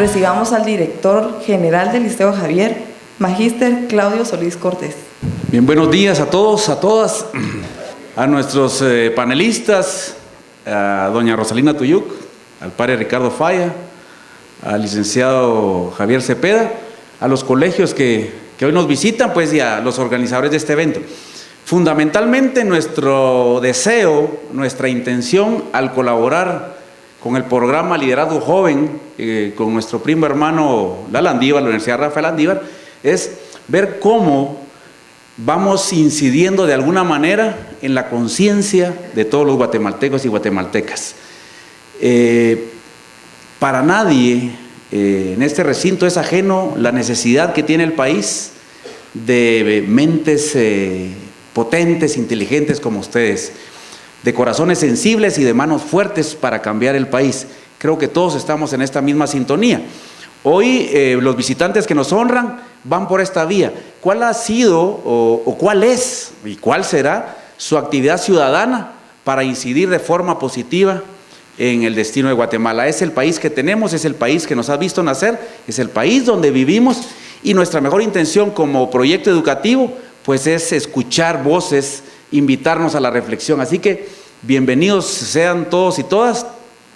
Recibamos al director general del Liceo Javier, Magíster Claudio Solís Cortés. Bien, buenos días a todos, a todas, a nuestros panelistas, a doña Rosalina Tuyuk, al padre Ricardo Falla, al licenciado Javier Cepeda, a los colegios que hoy nos visitan, pues, y a los organizadores de este evento. Fundamentalmente nuestro deseo, nuestra intención al colaborar con el programa Liderazgo Joven, con nuestro primo hermano la Landívar, la Universidad Rafael Landívar, es ver cómo vamos incidiendo de alguna manera en la conciencia de todos los guatemaltecos y guatemaltecas. Para nadie en este recinto es ajeno la necesidad que tiene el país de mentes potentes, inteligentes como ustedes, de corazones sensibles y de manos fuertes para cambiar el país. Creo que todos estamos en esta misma sintonía. Hoy los visitantes que nos honran van por esta vía. ¿Cuál ha sido o cuál es y cuál será su actividad ciudadana para incidir de forma positiva en el destino de Guatemala? Es el país que tenemos, es el país que nos ha visto nacer, es el país donde vivimos, y nuestra mejor intención como proyecto educativo pues es escuchar voces, invitarnos a la reflexión. Así que bienvenidos sean todos y todas,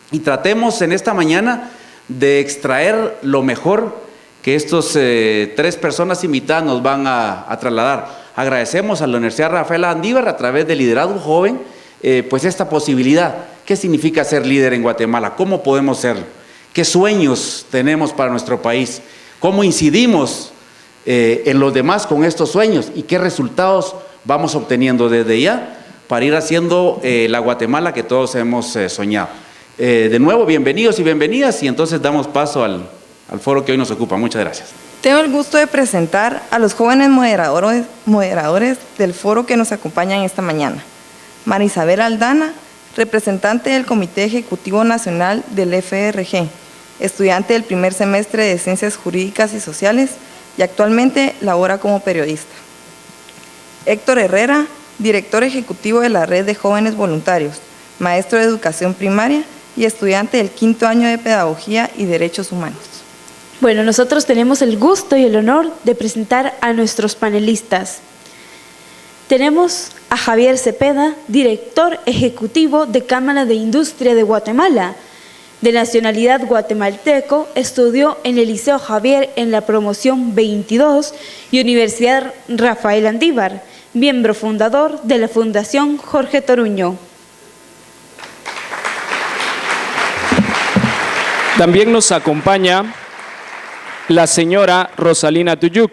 y tratemos en esta mañana de extraer lo mejor que estos 3 personas invitadas nos van a trasladar. Agradecemos a la Universidad Rafael Landívar a través de Liderazgo Joven, pues esta posibilidad. ¿Qué significa ser líder en Guatemala? ¿Cómo podemos serlo? ¿Qué sueños tenemos para nuestro país? ¿Cómo incidimos en los demás con estos sueños? ¿Y qué resultados vamos obteniendo desde ya para ir haciendo la Guatemala que todos hemos soñado? De nuevo, bienvenidos y bienvenidas, y entonces damos paso al foro que hoy nos ocupa. Muchas gracias. Tengo el gusto de presentar a los jóvenes moderadores del foro que nos acompañan esta mañana. María Isabel Aldana, representante del Comité Ejecutivo Nacional del FRG, estudiante del primer semestre de Ciencias Jurídicas y Sociales y actualmente labora como periodista. Héctor Herrera, director ejecutivo de la Red de Jóvenes Voluntarios, maestro de Educación Primaria y estudiante del 5º año de Pedagogía y Derechos Humanos. Bueno, nosotros tenemos el gusto y el honor de presentar a nuestros panelistas. Tenemos a Javier Cepeda, director ejecutivo de Cámara de Industria de Guatemala. De nacionalidad guatemalteco, estudió en el Liceo Javier en la promoción 22 y Universidad Rafael Landívar, miembro fundador de la Fundación Jorge Toruño. También nos acompaña la señora Rosalina Tuyuk.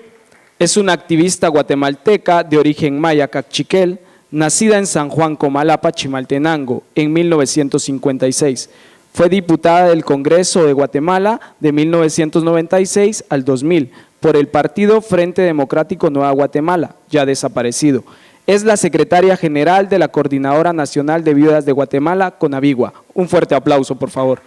Es una activista guatemalteca de origen maya cachiquel, nacida en San Juan Comalapa, Chimaltenango, en 1956. Fue diputada del Congreso de Guatemala de 1996 al 2000 por el Partido Frente Democrático Nueva Guatemala, ya desaparecido. Es la secretaria general de la Coordinadora Nacional de Viudas de Guatemala, CONAVIGUA. Un fuerte aplauso, por favor.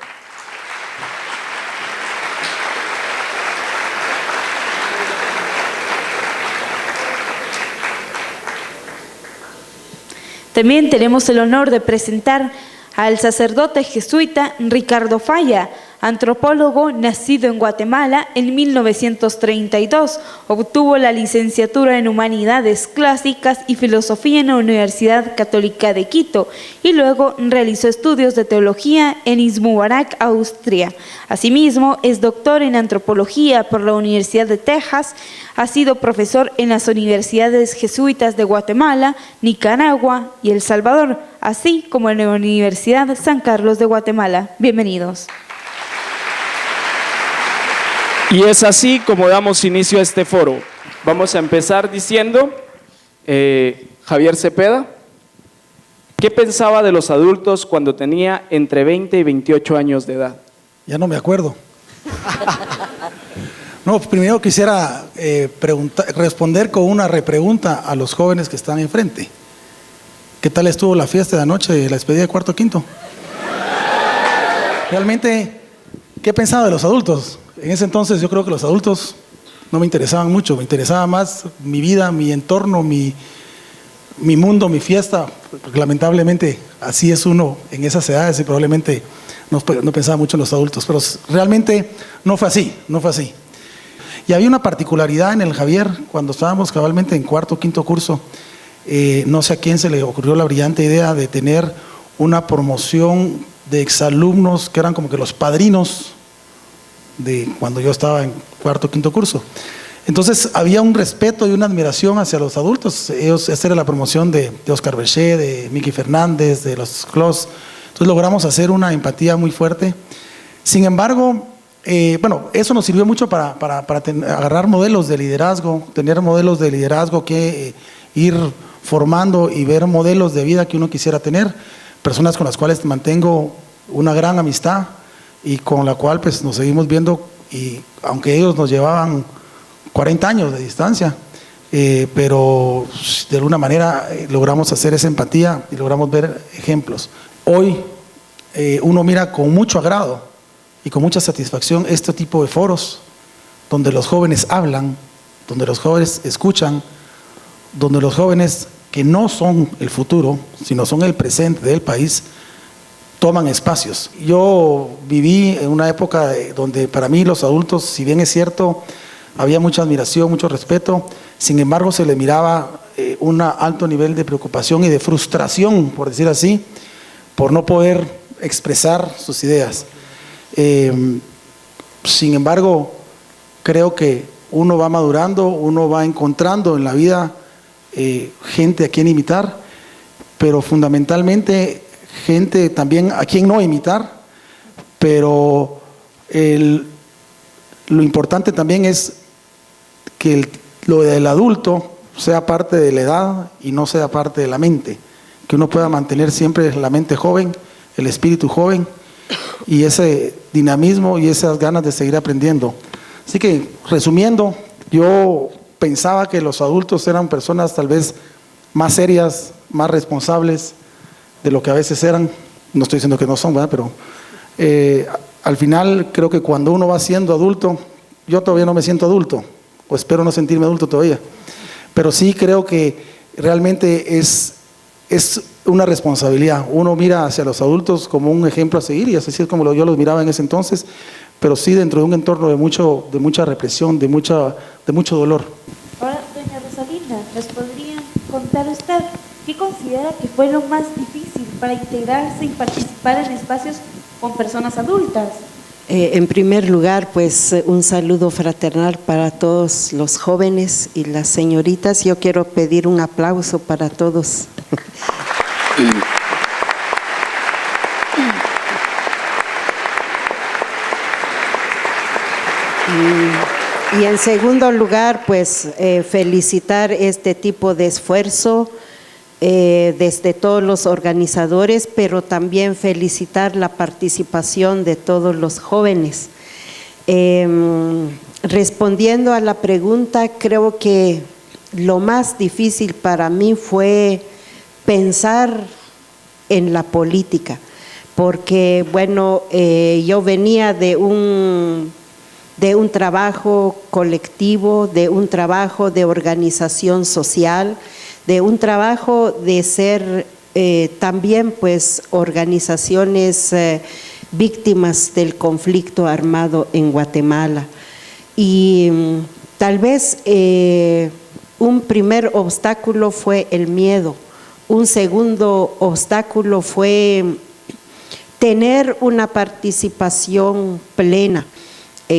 También tenemos el honor de presentar al sacerdote jesuita Ricardo Falla, antropólogo nacido en Guatemala en 1932. Obtuvo la licenciatura en Humanidades Clásicas y Filosofía en la Universidad Católica de Quito y luego realizó estudios de teología en Izmúbarak, Austria. Asimismo, es doctor en antropología por la Universidad de Texas. Ha sido profesor en las universidades jesuitas de Guatemala, Nicaragua y El Salvador, así como en la Universidad San Carlos de Guatemala. Bienvenidos. Y es así como damos inicio a este foro. Vamos a empezar diciendo, Javier Cepeda, ¿qué pensaba de los adultos cuando tenía entre 20 y 28 años de edad? Ya no me acuerdo. No, primero quisiera responder con una repregunta a los jóvenes que están enfrente. ¿Qué tal estuvo la fiesta de anoche de la despedida de cuarto quinto? Realmente, ¿qué pensaba de los adultos? En ese entonces yo creo que los adultos no me interesaban mucho, me interesaba más mi vida, mi entorno, mi mundo, mi fiesta, porque lamentablemente así es uno en esas edades y probablemente no pensaba mucho en los adultos, pero realmente no fue así, no fue así. Y había una particularidad en el Javier, cuando estábamos cabalmente en cuarto o quinto curso, no sé a quién se le ocurrió la brillante idea de tener una promoción de exalumnos que eran como que los padrinos de cuando yo estaba en cuarto o quinto curso. Entonces había un respeto y una admiración hacia los adultos. Esta era la promoción de Oscar Berché, de Miki Fernández, de los Clos. Entonces logramos hacer una empatía muy fuerte. Sin embargo, bueno, eso nos sirvió mucho para agarrar modelos de liderazgo, tener modelos de liderazgo que ir formando y ver modelos de vida que uno quisiera tener, personas con las cuales mantengo una gran amistad y con la cual pues nos seguimos viendo, y aunque ellos nos llevaban 40 años de distancia, pero de alguna manera logramos hacer esa empatía y logramos ver ejemplos. Hoy uno mira con mucho agrado y con mucha satisfacción este tipo de foros donde los jóvenes hablan, donde los jóvenes escuchan, donde los jóvenes que no son el futuro, sino son el presente del país, toman espacios. Yo viví en una época donde para mí los adultos, si bien es cierto, había mucha admiración, mucho respeto, sin embargo se le miraba un alto nivel de preocupación y de frustración, por decir así, por no poder expresar sus ideas. Sin embargo, creo que uno va madurando, uno va encontrando en la vida gente a quien imitar, pero fundamentalmente gente también a quien no imitar, pero lo importante también es que lo del adulto sea parte de la edad y no sea parte de la mente, que uno pueda mantener siempre la mente joven, el espíritu joven y ese dinamismo y esas ganas de seguir aprendiendo. Así que, resumiendo, yo pensaba que los adultos eran personas tal vez más serias, más responsables de lo que a veces eran. No estoy diciendo que no son, ¿verdad? Pero al final creo que cuando uno va siendo adulto, yo todavía no me siento adulto, o espero no sentirme adulto todavía, pero sí creo que realmente es una responsabilidad. Uno mira hacia los adultos como un ejemplo a seguir, y así es como yo los miraba en ese entonces, pero sí dentro de un entorno de mucha represión, de mucho dolor. Ahora, doña Rosalina, ¿nos podría contar usted qué considera que fue lo más difícil para integrarse y participar en espacios con personas adultas? En primer lugar, pues un saludo fraternal para todos los jóvenes y las señoritas. Yo quiero pedir un aplauso para todos. Y en segundo lugar, pues felicitar este tipo de esfuerzo desde todos los organizadores, pero también felicitar la participación de todos los jóvenes. Respondiendo a la pregunta, creo que lo más difícil para mí fue pensar en la política, porque bueno, yo venía de un trabajo colectivo, de un trabajo de organización social, de un trabajo de ser también pues organizaciones víctimas del conflicto armado en Guatemala. Y tal vez un primer obstáculo fue el miedo, un segundo obstáculo fue tener una participación plena,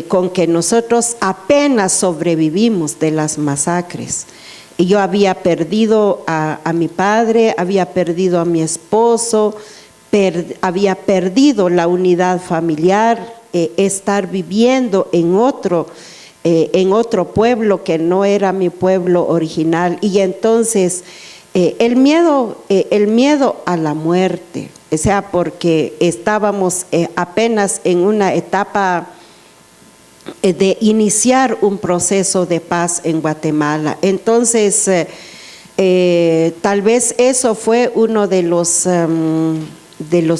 con que nosotros apenas sobrevivimos de las masacres. Y yo había perdido a mi padre, había perdido a mi esposo, había perdido la unidad familiar, estar viviendo en otro pueblo que no era mi pueblo original. Y entonces el miedo a la muerte, o sea, porque estábamos apenas en una etapa de iniciar un proceso de paz en Guatemala. Entonces, tal vez eso fue uno de los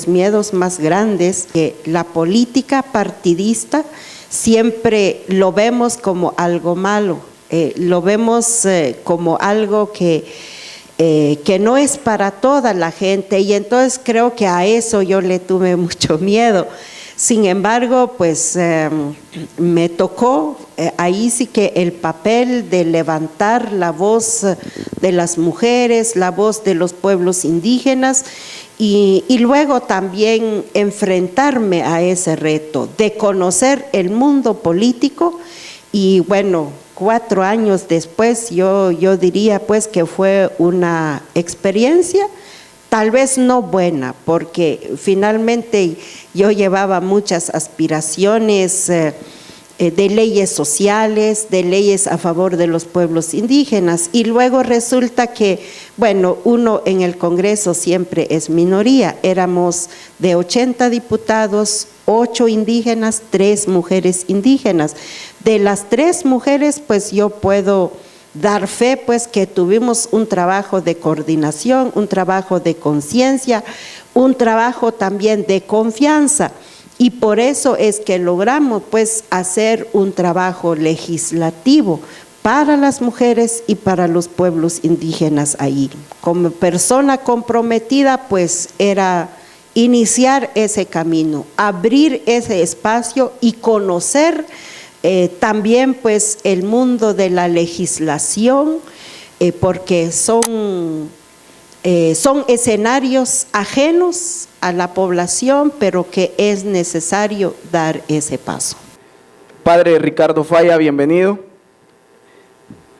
miedos más grandes, que la política partidista siempre lo vemos como algo malo, lo vemos como algo que que no es para toda la gente, y entonces creo que a eso yo le tuve mucho miedo. Sin embargo, pues me tocó ahí sí que el papel de levantar la voz de las mujeres, la voz de los pueblos indígenas, y luego también enfrentarme a ese reto de conocer el mundo político. Y bueno, 4 años después yo diría pues que fue una experiencia tal vez no buena, porque finalmente yo llevaba muchas aspiraciones de leyes sociales, de leyes a favor de los pueblos indígenas, y luego resulta que, bueno, uno en el Congreso siempre es minoría. Éramos de 80 diputados, 8 indígenas, 3 mujeres indígenas. De las 3 mujeres, pues yo puedo dar fe pues que tuvimos un trabajo de coordinación, un trabajo de conciencia, un trabajo también de confianza, y por eso es que logramos pues hacer un trabajo legislativo para las mujeres y para los pueblos indígenas ahí. Como persona comprometida pues era iniciar ese camino, abrir ese espacio y conocer también pues el mundo de la legislación, porque son escenarios ajenos a la población, pero que es necesario dar ese paso. Padre Ricardo Falla, bienvenido.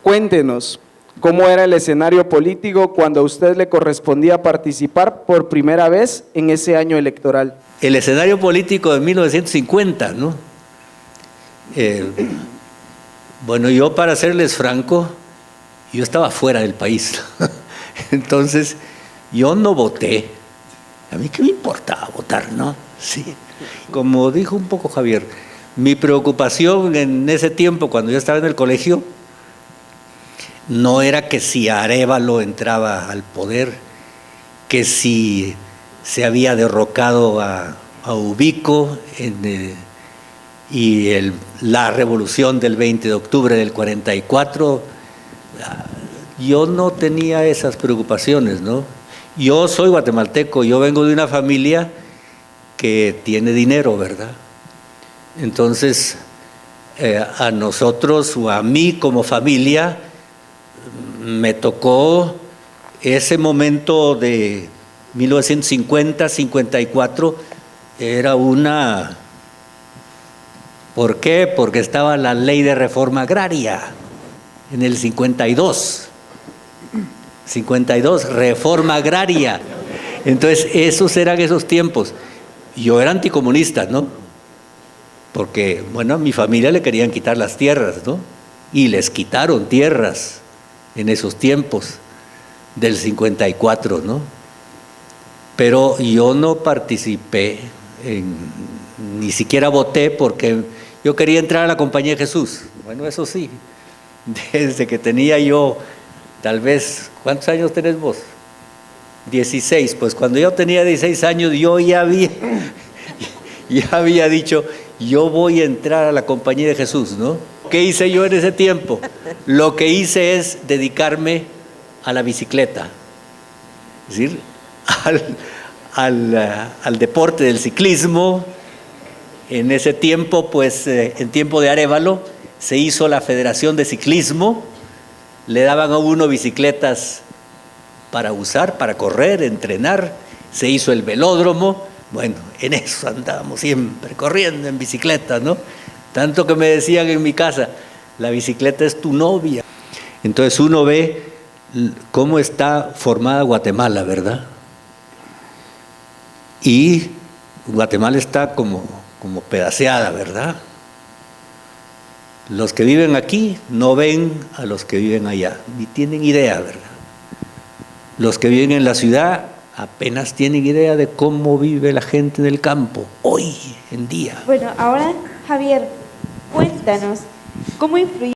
Cuéntenos, ¿cómo era el escenario político cuando a usted le correspondía participar por primera vez en ese año electoral? El escenario político de 1950, ¿no? Bueno, yo, para serles franco, yo estaba fuera del país. Entonces, yo no voté. A mí qué me importaba votar, ¿no? Sí. Como dijo un poco Javier, mi preocupación en ese tiempo, cuando yo estaba en el colegio, no era que si Arévalo entraba al poder, que si se había derrocado a Ubico y la revolución del 20 de octubre del 44, yo no tenía esas preocupaciones, ¿no? Yo soy guatemalteco, yo vengo de una familia que tiene dinero, ¿verdad? Entonces, a nosotros o a mí como familia me tocó ese momento de 1950-54, era una... ¿Por qué? Porque estaba la ley de reforma agraria en el 52, reforma agraria. Entonces, esos eran esos tiempos. Yo era anticomunista, ¿no? Porque, bueno, a mi familia le querían quitar las tierras, ¿no? Y les quitaron tierras en esos tiempos del 54, ¿no? Pero yo no participé, ni siquiera voté, porque yo quería entrar a la Compañía de Jesús. Bueno, eso sí, desde que tenía yo, tal vez, ¿cuántos años tenés vos? 16, pues cuando yo tenía 16 años yo ya había dicho, yo voy a entrar a la Compañía de Jesús, ¿no? ¿Qué hice yo en ese tiempo? Lo que hice es dedicarme a la bicicleta, es decir, al deporte del ciclismo. En ese tiempo, pues en tiempo de Arévalo, se hizo la Federación de Ciclismo, le daban a uno bicicletas para usar, para correr, entrenar, se hizo el velódromo. Bueno, en eso andábamos siempre, corriendo en bicicleta, ¿no? Tanto que me decían en mi casa, la bicicleta es tu novia. Entonces uno ve cómo está formada Guatemala, ¿verdad? Y Guatemala está como pedaceada, ¿verdad? Los que viven aquí no ven a los que viven allá, ni tienen idea, ¿verdad? Los que viven en la ciudad apenas tienen idea de cómo vive la gente en el campo, hoy en día. Bueno, ahora, Javier, cuéntanos, ¿cómo influyó